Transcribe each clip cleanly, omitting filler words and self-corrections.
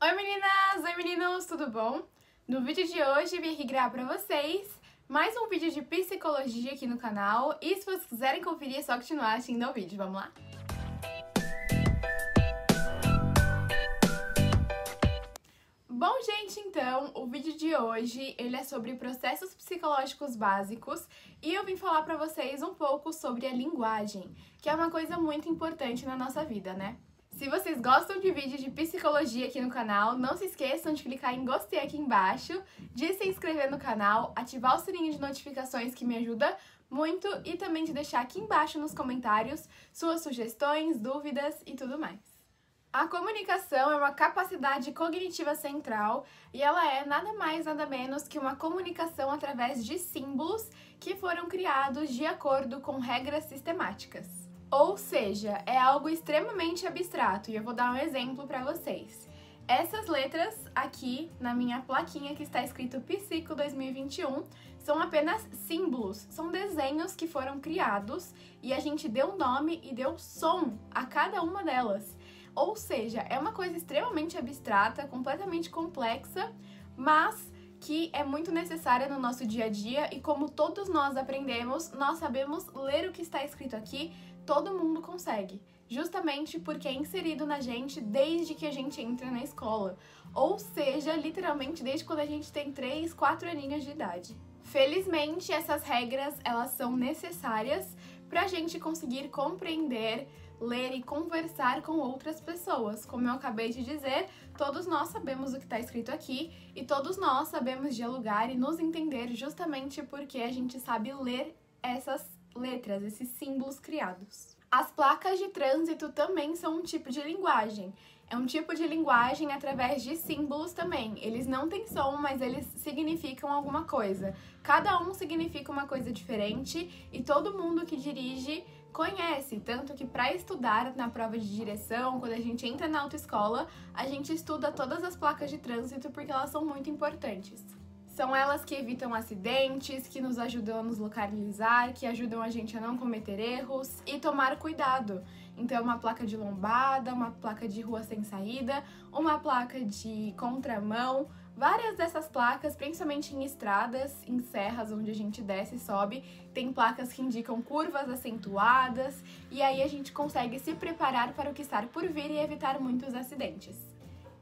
Oi meninas, oi meninos, tudo bom? No vídeo de hoje vim aqui gravar pra vocês mais um vídeo de psicologia aqui no canal e se vocês quiserem conferir é só continuar assistindo ao vídeo, vamos lá? Bom gente, então, o vídeo de hoje ele é sobre processos psicológicos básicos e eu vim falar pra vocês um pouco sobre a linguagem, que é uma coisa muito importante na nossa vida, né? Se vocês gostam de vídeos de psicologia aqui no canal, não se esqueçam de clicar em gostei aqui embaixo, de se inscrever no canal, ativar o sininho de notificações que me ajuda muito e também de deixar aqui embaixo nos comentários suas sugestões, dúvidas e tudo mais. A comunicação é uma capacidade cognitiva central e ela é nada mais nada menos que uma comunicação através de símbolos que foram criados de acordo com regras sistemáticas. Ou seja, é algo extremamente abstrato e eu vou dar um exemplo para vocês. Essas letras aqui na minha plaquinha que está escrito Psico 2021 são apenas símbolos, são desenhos que foram criados e a gente deu nome e deu som a cada uma delas. Ou seja, é uma coisa extremamente abstrata, completamente complexa, mas que é muito necessária no nosso dia a dia e como todos nós aprendemos, nós sabemos ler o que está escrito aqui, todo mundo consegue, justamente porque é inserido na gente desde que a gente entra na escola, ou seja, literalmente desde quando a gente tem 3, 4 aninhos de idade. Felizmente, essas regras, elas são necessárias para a gente conseguir compreender, ler e conversar com outras pessoas. Como eu acabei de dizer, todos nós sabemos o que está escrito aqui e todos nós sabemos dialogar e nos entender justamente porque a gente sabe ler essas letras, esses símbolos criados. As placas de trânsito também são um tipo de linguagem. É um tipo de linguagem através de símbolos também. Eles não têm som, mas eles significam alguma coisa. Cada um significa uma coisa diferente e todo mundo que dirige conhece, tanto que para estudar na prova de direção, quando a gente entra na autoescola, a gente estuda todas as placas de trânsito porque elas são muito importantes. São elas que evitam acidentes, que nos ajudam a nos localizar, que ajudam a gente a não cometer erros e tomar cuidado. Então, uma placa de lombada, uma placa de rua sem saída, uma placa de contramão, várias dessas placas, principalmente em estradas, em serras onde a gente desce e sobe, tem placas que indicam curvas acentuadas e aí a gente consegue se preparar para o que está por vir e evitar muitos acidentes.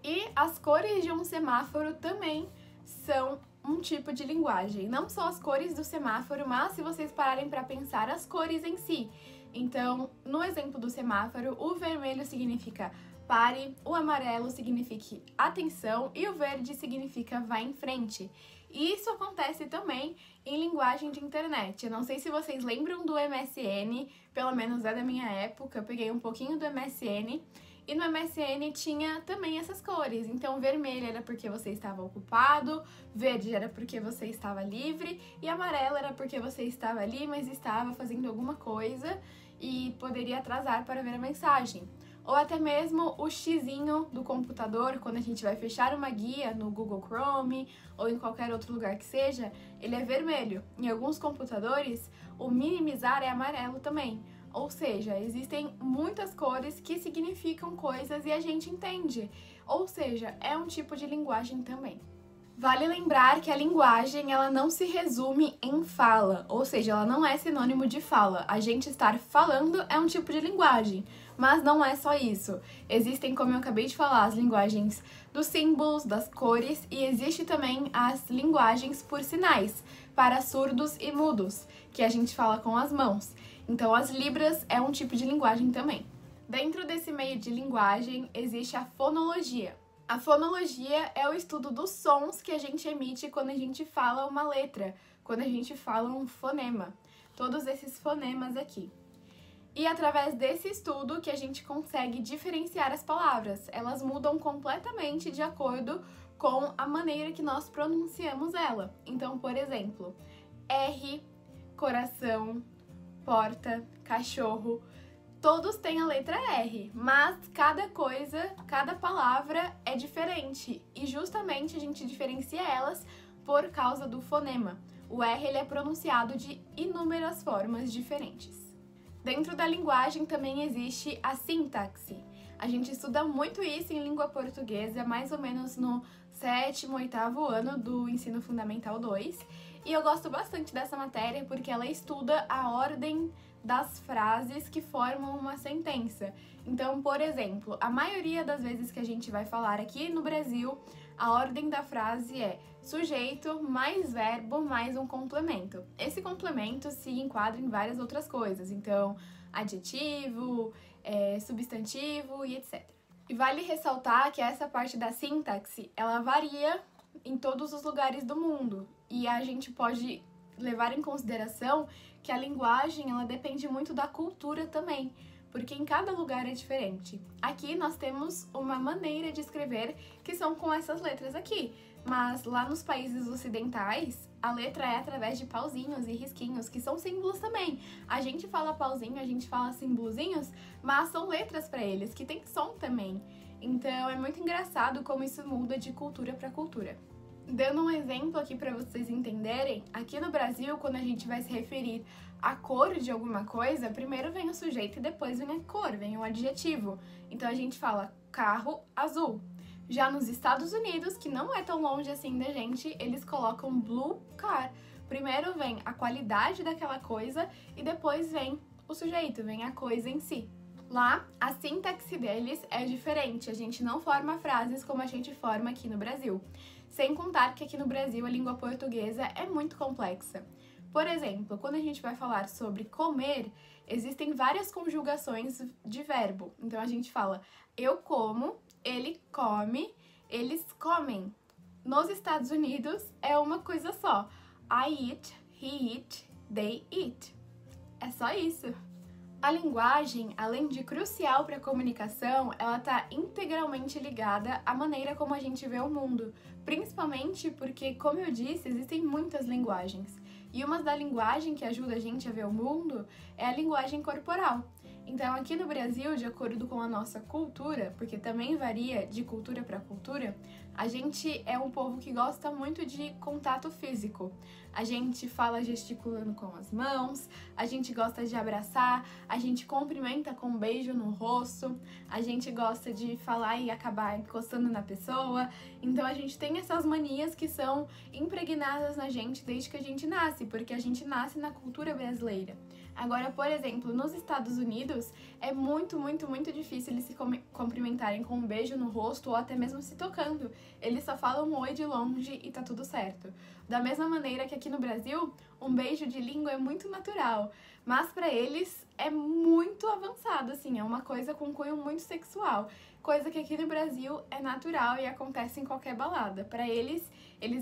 E as cores de um semáforo também são um tipo de linguagem, não só as cores do semáforo, mas se vocês pararem para pensar as cores em si. Então, no exemplo do semáforo, o vermelho significa pare, o amarelo significa atenção e o verde significa vá em frente. E isso acontece também em linguagem de internet. Eu não sei se vocês lembram do MSN, pelo menos é da minha época, eu peguei um pouquinho do MSN. E no MSN tinha também essas cores, então vermelho era porque você estava ocupado, verde era porque você estava livre e amarelo era porque você estava ali, mas estava fazendo alguma coisa e poderia atrasar para ver a mensagem. Ou até mesmo o xizinho do computador, quando a gente vai fechar uma guia no Google Chrome ou em qualquer outro lugar que seja, ele é vermelho. Em alguns computadores, o minimizar é amarelo também. Ou seja, existem muitas cores que significam coisas e a gente entende. Ou seja, é um tipo de linguagem também. Vale lembrar que a linguagem ela não se resume em fala, ou seja, ela não é sinônimo de fala. A gente estar falando é um tipo de linguagem, mas não é só isso. Existem, como eu acabei de falar, as linguagens dos símbolos, das cores e existe também as linguagens por sinais, para surdos e mudos, que a gente fala com as mãos. Então, as libras é um tipo de linguagem também. Dentro desse meio de linguagem existe a fonologia. A fonologia é o estudo dos sons que a gente emite quando a gente fala uma letra, quando a gente fala um fonema. Todos esses fonemas aqui. E através desse estudo que a gente consegue diferenciar as palavras. Elas mudam completamente de acordo com a maneira que nós pronunciamos ela. Então, por exemplo, R, coração, porta, cachorro, todos têm a letra R, mas cada coisa, cada palavra é diferente e justamente a gente diferencia elas por causa do fonema. O R ele é pronunciado de inúmeras formas diferentes. Dentro da linguagem também existe a sintaxe. A gente estuda muito isso em língua portuguesa, mais ou menos no 7º, 8º ano do Ensino Fundamental 2. E eu gosto bastante dessa matéria porque ela estuda a ordem das frases que formam uma sentença. Então, por exemplo, a maioria das vezes que a gente vai falar aqui no Brasil, a ordem da frase é sujeito mais verbo mais um complemento. Esse complemento se enquadra em várias outras coisas, então adjetivo, substantivo e etc. E vale ressaltar que essa parte da sintaxe, ela varia em todos os lugares do mundo e a gente pode levar em consideração que a linguagem ela depende muito da cultura também, porque em cada lugar é diferente. Aqui nós temos uma maneira de escrever que são com essas letras aqui, mas lá nos países ocidentais a letra é através de pauzinhos e risquinhos, que são símbolos também. A gente fala pauzinho, a gente fala símbolozinhos, mas são letras para eles, que tem som também. Então é muito engraçado como isso muda de cultura para cultura. Dando um exemplo aqui para vocês entenderem, aqui no Brasil, quando a gente vai se referir à cor de alguma coisa, primeiro vem o sujeito e depois vem a cor, vem o adjetivo. Então a gente fala carro azul. Já nos Estados Unidos, que não é tão longe assim da gente, eles colocam blue car. Primeiro vem a qualidade daquela coisa e depois vem o sujeito, vem a coisa em si. Lá, a sintaxe deles é diferente, a gente não forma frases como a gente forma aqui no Brasil. Sem contar que aqui no Brasil a língua portuguesa é muito complexa. Por exemplo, quando a gente vai falar sobre comer, existem várias conjugações de verbo. Então a gente fala eu como, ele come, eles comem. Nos Estados Unidos é uma coisa só. I eat, he eat, they eat. É só isso. A linguagem, além de crucial para a comunicação, ela está integralmente ligada à maneira como a gente vê o mundo, principalmente porque, como eu disse, existem muitas linguagens. E uma da linguagem que ajuda a gente a ver o mundo é a linguagem corporal. Então, aqui no Brasil, de acordo com a nossa cultura, porque também varia de cultura para cultura, a gente é um povo que gosta muito de contato físico. A gente fala gesticulando com as mãos, a gente gosta de abraçar, a gente cumprimenta com um beijo no rosto, a gente gosta de falar e acabar encostando na pessoa. Então, a gente tem essas manias que são impregnadas na gente desde que a gente nasce, porque a gente nasce na cultura brasileira. Agora, por exemplo, nos Estados Unidos, é muito difícil eles se cumprimentarem com um beijo no rosto ou até mesmo se tocando. Eles só falam um oi de longe e tá tudo certo. Da mesma maneira que aqui no Brasil, um beijo de língua é muito natural, mas pra eles é muito avançado, assim, é uma coisa com cunho muito sexual. Coisa que aqui no Brasil é natural e acontece em qualquer balada. Pra eles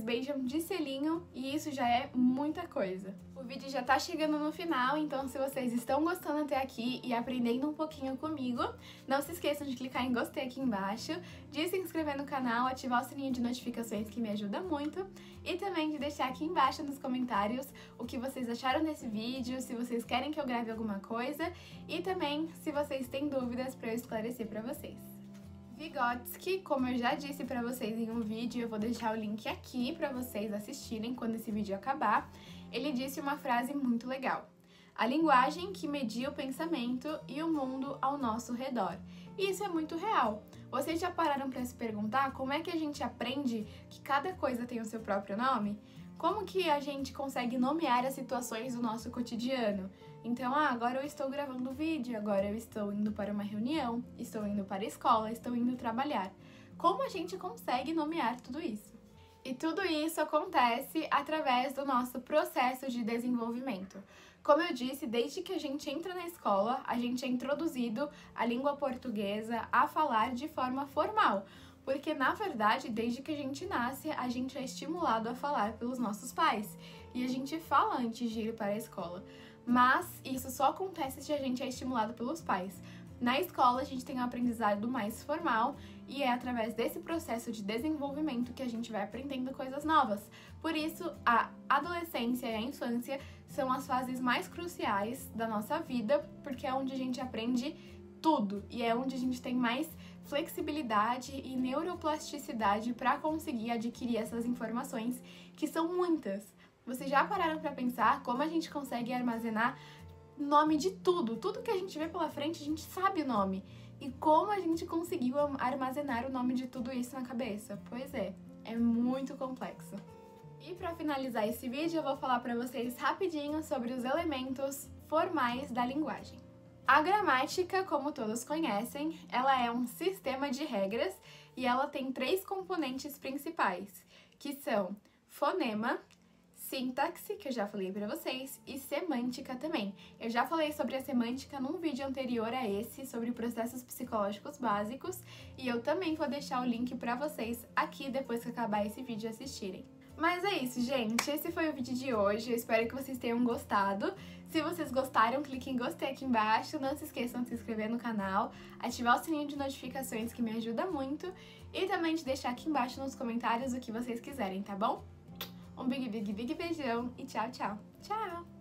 beijam de selinho e isso já é muita coisa. O vídeo já tá chegando no final, então se vocês estão gostando até aqui e aprendendo um pouquinho comigo, não se esqueçam de clicar em gostei aqui embaixo, de se inscrever no canal, ativar o sininho de notificações que me ajuda muito, e também de deixar aqui embaixo nos comentários o que vocês acharam desse vídeo, se vocês querem que eu grave alguma coisa, e também se vocês têm dúvidas para eu esclarecer para vocês. Vygotsky, como eu já disse pra vocês em um vídeo, eu vou deixar o link aqui pra vocês assistirem quando esse vídeo acabar, ele disse uma frase muito legal. A linguagem que media o pensamento e o mundo ao nosso redor. E isso é muito real. Vocês já pararam pra se perguntar como é que a gente aprende que cada coisa tem o seu próprio nome? Como que a gente consegue nomear as situações do nosso cotidiano? Então, agora eu estou gravando vídeo, agora eu estou indo para uma reunião, estou indo para a escola, estou indo trabalhar. Como a gente consegue nomear tudo isso? E tudo isso acontece através do nosso processo de desenvolvimento. Como eu disse, desde que a gente entra na escola, a gente é introduzido à língua portuguesa a falar de forma formal. Porque, na verdade, desde que a gente nasce, a gente é estimulado a falar pelos nossos pais. E a gente fala antes de ir para a escola. Mas isso só acontece se a gente é estimulado pelos pais. Na escola, a gente tem um aprendizado mais formal e é através desse processo de desenvolvimento que a gente vai aprendendo coisas novas. Por isso, a adolescência e a infância são as fases mais cruciais da nossa vida, porque é onde a gente aprende tudo e é onde a gente tem mais flexibilidade e neuroplasticidade para conseguir adquirir essas informações, que são muitas. Vocês já pararam para pensar como a gente consegue armazenar nome de tudo? Tudo que a gente vê pela frente, a gente sabe o nome. E como a gente conseguiu armazenar o nome de tudo isso na cabeça? Pois é muito complexo. E para finalizar esse vídeo, eu vou falar para vocês rapidinho sobre os elementos formais da linguagem. A gramática, como todos conhecem, ela é um sistema de regras e ela tem 3 componentes principais, que são fonema, sintaxe, que eu já falei pra vocês, e semântica também. Eu já falei sobre a semântica num vídeo anterior a esse, sobre processos psicológicos básicos, e eu também vou deixar o link pra vocês aqui depois que acabar esse vídeo assistirem. Mas é isso, gente. Esse foi o vídeo de hoje. Eu espero que vocês tenham gostado. Se vocês gostaram, clique em gostei aqui embaixo. Não se esqueçam de se inscrever no canal, ativar o sininho de notificações que me ajuda muito e também de deixar aqui embaixo nos comentários o que vocês quiserem, tá bom? Um big beijão e tchau, tchau! Tchau!